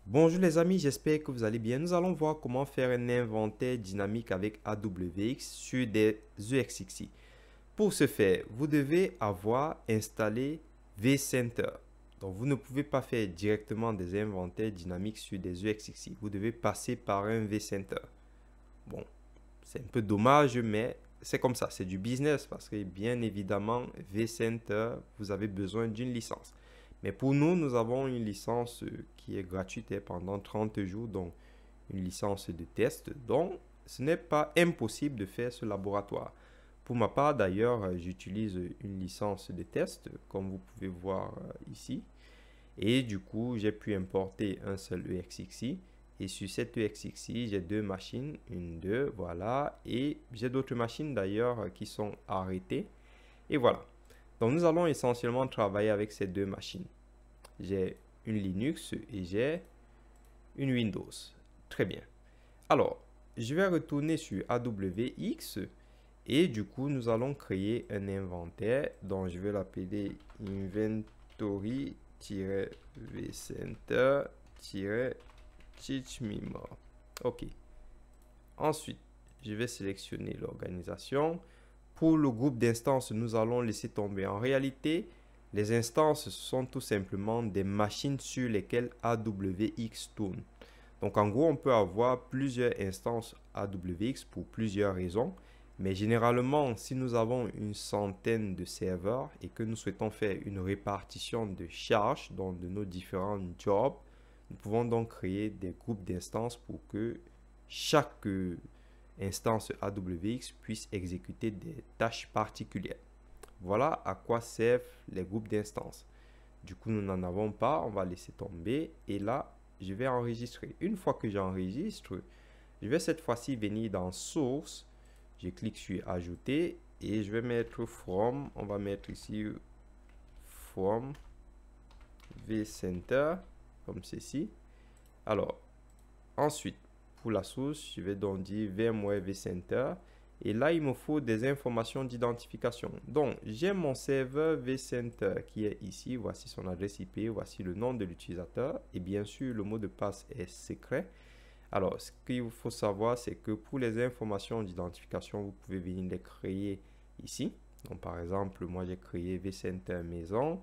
Bonjour les amis, j'espère que vous allez bien. Nous allons voir comment faire un inventaire dynamique avec AWX sur des EXXI. Pour ce faire, vous devez avoir installé vCenter. Donc vous ne pouvez pas faire directement des inventaires dynamiques sur des EXXI. Vous devez passer par un vCenter. Bon, c'est un peu dommage, mais c'est comme ça, c'est du business parce que bien évidemment, vCenter, vous avez besoin d'une licence. Mais pour nous, nous avons une licence qui est gratuite pendant 30 jours, donc une licence de test. Donc, ce n'est pas impossible de faire ce laboratoire. Pour ma part, d'ailleurs, j'utilise une licence de test, comme vous pouvez voir ici. Et du coup, j'ai pu importer un seul EXXI. Et sur cette EXXI, j'ai deux machines, une, deux, voilà. Et j'ai d'autres machines d'ailleurs qui sont arrêtées. Et voilà. Donc nous allons essentiellement travailler avec ces deux machines. J'ai une Linux et j'ai une Windows. Très bien. Alors, je vais retourner sur AWX et du coup, nous allons créer un inventaire dont je vais l'appeler inventory-vcenter-teach me more. OK. Ensuite, je vais sélectionner l'organisation. Pour le groupe d'instances, nous allons laisser tomber. En réalité, les instances sont tout simplement des machines sur lesquelles AWX tourne. Donc en gros, on peut avoir plusieurs instances AWX pour plusieurs raisons. Mais généralement, si nous avons une centaine de serveurs et que nous souhaitons faire une répartition de charges dans de nos différents jobs, nous pouvons donc créer des groupes d'instances pour que chaque instance AWX puisse exécuter des tâches particulières. Voilà à quoi servent les groupes d'instances. Du coup, nous n'en avons pas, on va laisser tomber. Et là, je vais enregistrer. Une fois que j'enregistre, je vais cette fois-ci venir dans Source. Je clique sur Ajouter et je vais mettre From. On va mettre ici From vCenter, comme ceci. Alors, ensuite, pour la source, je vais donc dire VMware vCenter. Et là, il me faut des informations d'identification. Donc, j'ai mon serveur vCenter qui est ici. Voici son adresse IP, voici le nom de l'utilisateur. Et bien sûr, le mot de passe est secret. Alors, ce qu'il faut savoir, c'est que pour les informations d'identification, vous pouvez venir les créer ici. Donc, par exemple, moi, j'ai créé vCenter maison.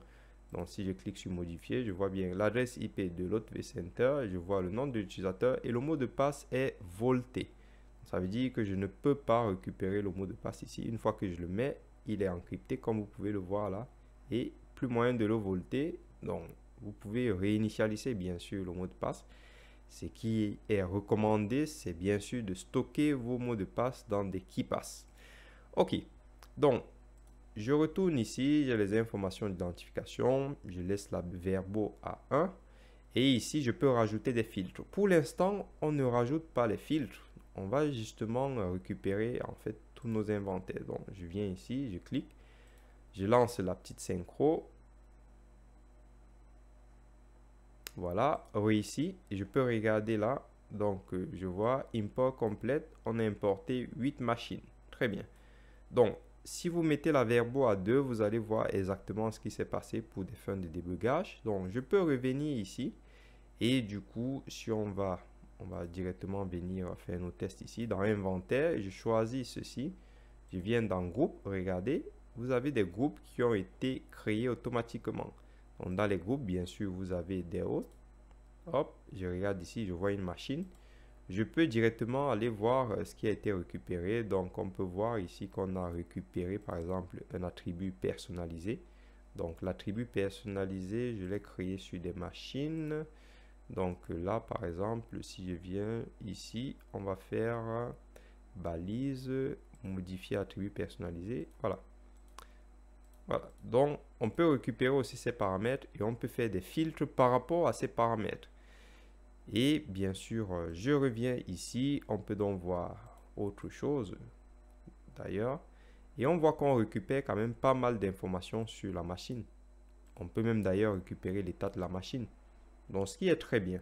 Donc, si je clique sur modifier, je vois bien l'adresse IP de l'autre vCenter, je vois le nom de l'utilisateur et le mot de passe est volté. Ça veut dire que je ne peux pas récupérer le mot de passe ici. Une fois que je le mets, il est encrypté comme vous pouvez le voir là. Et plus moyen de le volter. Donc, vous pouvez réinitialiser bien sûr le mot de passe. Ce qui est recommandé, c'est bien sûr de stocker vos mots de passe dans des KeePass. Ok, donc je retourne ici, j'ai les informations d'identification, je laisse la verbo à 1 et ici je peux rajouter des filtres. Pour l'instant, on ne rajoute pas les filtres, on va justement récupérer en fait tous nos inventaires. Donc je viens ici, je clique, je lance la petite synchro. Voilà, réussi. Et je peux regarder là. Donc, je vois import complète. On a importé 8 machines. Très bien. Donc, si vous mettez la verbo à 2, vous allez voir exactement ce qui s'est passé pour des fins de débugage. Donc, je peux revenir ici. Et du coup, si on va directement venir faire nos tests ici. Dans inventaire, je choisis ceci. Je viens dans groupe. Regardez, vous avez des groupes qui ont été créés automatiquement. Donc, dans les groupes, bien sûr, vous avez des hôtes. Hop, je regarde ici, je vois une machine. Je peux directement aller voir ce qui a été récupéré. Donc, on peut voir ici qu'on a récupéré, par exemple, un attribut personnalisé. Donc, l'attribut personnalisé, je l'ai créé sur des machines. Donc, là, par exemple, si je viens ici, on va faire balise, modifier attribut personnalisé. Voilà. Voilà. Donc, on peut récupérer aussi ces paramètres et on peut faire des filtres par rapport à ces paramètres. Et bien sûr, je reviens ici. On peut donc voir autre chose d'ailleurs. Et on voit qu'on récupère quand même pas mal d'informations sur la machine. On peut même d'ailleurs récupérer l'état de la machine. Donc, ce qui est très bien.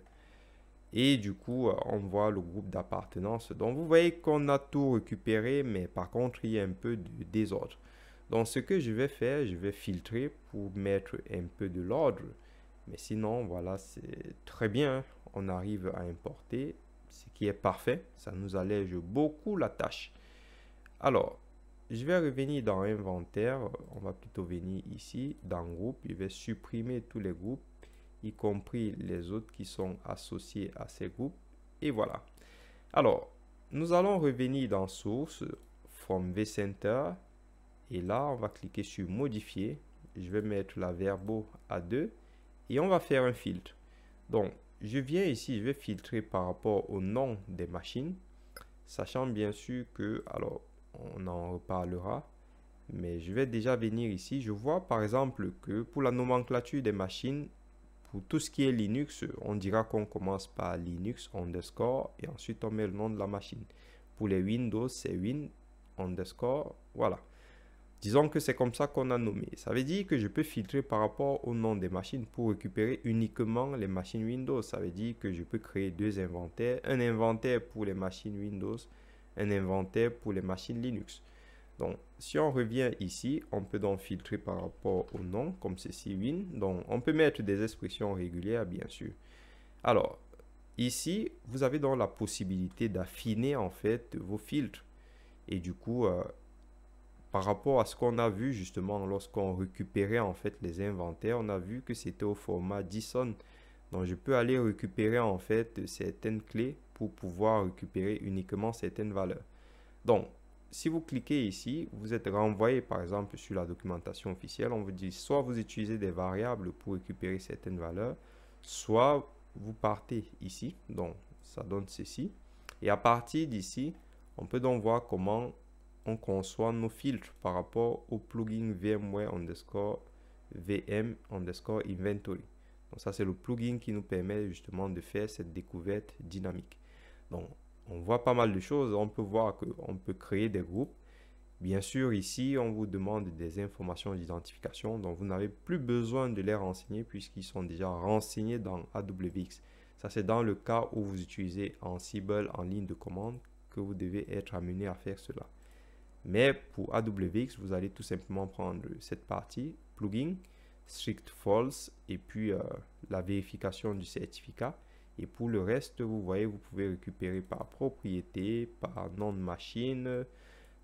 Et du coup, on voit le groupe d'appartenance. Donc, vous voyez qu'on a tout récupéré, mais par contre, il y a un peu de désordre. Donc, ce que je vais faire, je vais filtrer pour mettre un peu de l'ordre. Mais sinon, voilà, c'est très bien. on arrive à importer, ce qui est parfait. Ça nous allège beaucoup la tâche. Alors, je vais revenir dans inventaire. On va plutôt venir ici dans groupe. Je vais supprimer tous les groupes, y compris les autres qui sont associés à ces groupes. Et voilà. Alors, nous allons revenir dans source, from vCenter. Et là, on va cliquer sur modifier. Je vais mettre la verbo à 2 et on va faire un filtre. Donc, je viens ici, je vais filtrer par rapport au nom des machines, sachant bien sûr que, alors, on en reparlera, mais je vais déjà venir ici. Je vois par exemple que pour la nomenclature des machines, pour tout ce qui est Linux, on dira qu'on commence par Linux underscore et ensuite on met le nom de la machine. Pour les Windows, c'est Win underscore, voilà. Disons que c'est comme ça qu'on a nommé. Ça veut dire que je peux filtrer par rapport au nom des machines pour récupérer uniquement les machines Windows. Ça veut dire que je peux créer deux inventaires. Un inventaire pour les machines Windows, un inventaire pour les machines Linux. Donc, si on revient ici, on peut donc filtrer par rapport au nom, comme ceci, Win. Donc, on peut mettre des expressions régulières, bien sûr. Alors, ici, vous avez donc la possibilité d'affiner en fait vos filtres. Et du coup, par rapport à ce qu'on a vu justement lorsqu'on récupérait en fait les inventaires, on a vu que c'était au format JSON. Donc je peux aller récupérer en fait certaines clés pour pouvoir récupérer uniquement certaines valeurs. Donc si vous cliquez ici, vous êtes renvoyé par exemple sur la documentation officielle. On vous dit soit vous utilisez des variables pour récupérer certaines valeurs, soit vous partez ici. Donc ça donne ceci. Et à partir d'ici, on peut donc voir comment on conçoit nos filtres par rapport au plugin VMware underscore VM underscore inventory. Donc ça, c'est le plugin qui nous permet justement de faire cette découverte dynamique. Donc, on voit pas mal de choses. On peut voir qu'on peut créer des groupes. Bien sûr, ici, on vous demande des informations d'identification. Donc, vous n'avez plus besoin de les renseigner puisqu'ils sont déjà renseignés dans AWX. Ça, c'est dans le cas où vous utilisez Ansible en ligne de commande que vous devez être amené à faire cela. Mais pour AWX, vous allez tout simplement prendre cette partie, plugin, strict false, et puis la vérification du certificat. Et pour le reste, vous voyez, vous pouvez récupérer par propriété, par nom de machine,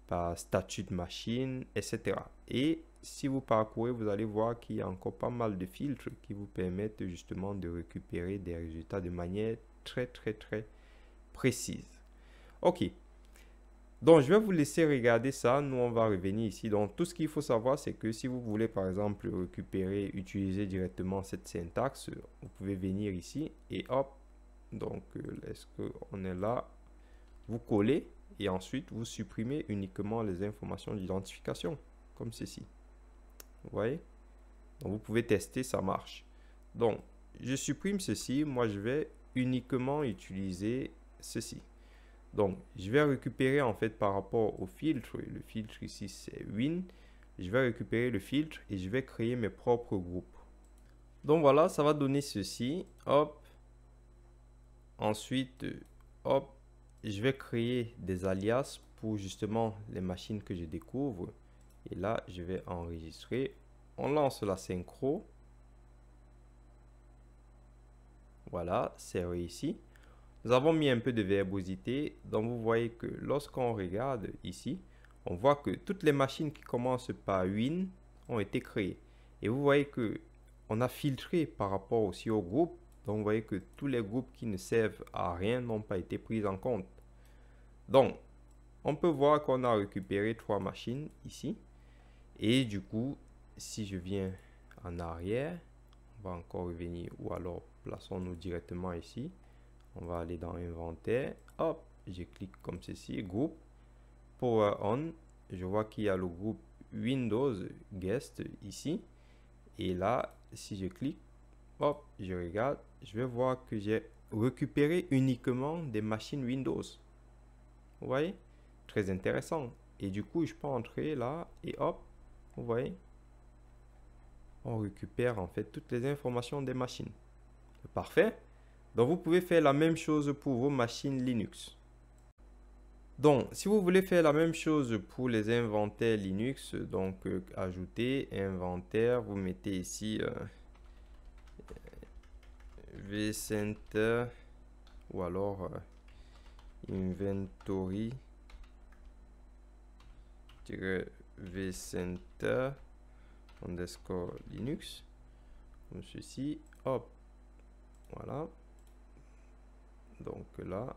par statut de machine, etc. Et si vous parcourez, vous allez voir qu'il y a encore pas mal de filtres qui vous permettent justement de récupérer des résultats de manière très précise. Ok. Donc, je vais vous laisser regarder ça. Nous, on va revenir ici. Donc, tout ce qu'il faut savoir, c'est que si vous voulez, par exemple, récupérer, utiliser directement cette syntaxe, vous pouvez venir ici et hop. Donc, est-ce qu'on est là? Vous collez et ensuite, vous supprimez uniquement les informations d'identification, comme ceci. Vous voyez? Donc, vous pouvez tester, ça marche. Donc, je supprime ceci. Moi, je vais uniquement utiliser ceci. Donc, je vais récupérer en fait par rapport au filtre. Le filtre ici, c'est Win. Je vais récupérer le filtre et je vais créer mes propres groupes. Donc voilà, ça va donner ceci. Hop. Ensuite, hop, je vais créer des alias pour justement les machines que je découvre. Et là, je vais enregistrer. On lance la synchro. Voilà, c'est réussi. Nous avons mis un peu de verbosité, donc vous voyez que lorsqu'on regarde ici, on voit que toutes les machines qui commencent par Win ont été créées. Et vous voyez que on a filtré par rapport aussi aux groupes, donc vous voyez que tous les groupes qui ne servent à rien n'ont pas été pris en compte. Donc, on peut voir qu'on a récupéré 3 machines ici. Et du coup, si je viens en arrière, on va encore revenir, ou alors plaçons-nous directement ici. On va aller dans inventaire, hop, je clique comme ceci, groupe, power on, je vois qu'il y a le groupe Windows guest ici, et là, si je clique, hop, je regarde, je vais voir que j'ai récupéré uniquement des machines Windows. Vous voyez, très intéressant. Et du coup, je peux entrer là, et hop, vous voyez, on récupère en fait toutes les informations des machines. Parfait. Donc, vous pouvez faire la même chose pour vos machines Linux. Donc, si vous voulez faire la même chose pour les inventaires Linux, donc ajouter inventaire, vous mettez ici vcenter ou alors inventory vcenter underscore Linux, comme ceci. Hop, voilà. Donc là,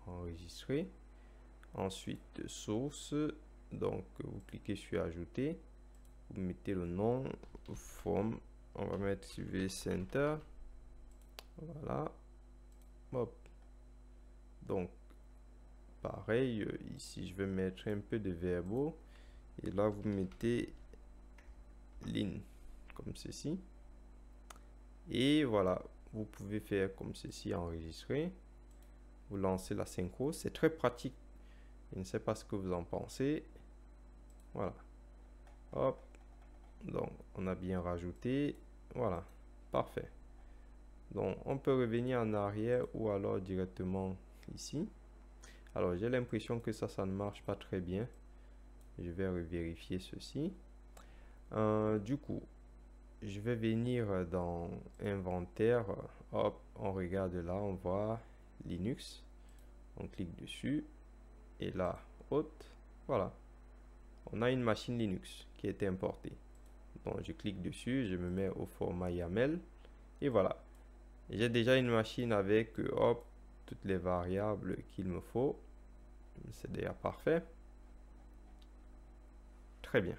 enregistrer. Ensuite, source. Donc, vous cliquez sur ajouter. Vous mettez le nom from. On va mettre vcenter. Voilà. Hop. Donc, pareil, ici, je vais mettre un peu de verbo. Et là, vous mettez lin, comme ceci. Et voilà, vous pouvez faire comme ceci, enregistrer. Vous lancez la synchro. C'est très pratique. Je ne sais pas ce que vous en pensez. Voilà. Hop. Donc, on a bien rajouté. Voilà. Parfait. Donc, on peut revenir en arrière ou alors directement ici. Alors, j'ai l'impression que ça ne marche pas très bien. Je vais revérifier ceci. Du coup, je vais venir dans inventaire. Hop, on regarde là, on voit Linux. On clique dessus. Et là, haute. Voilà. On a une machine Linux qui a été importée. Donc, je clique dessus, je me mets au format YAML. Et voilà. J'ai déjà une machine avec hop, toutes les variables qu'il me faut. C'est d'ailleurs parfait. Très bien.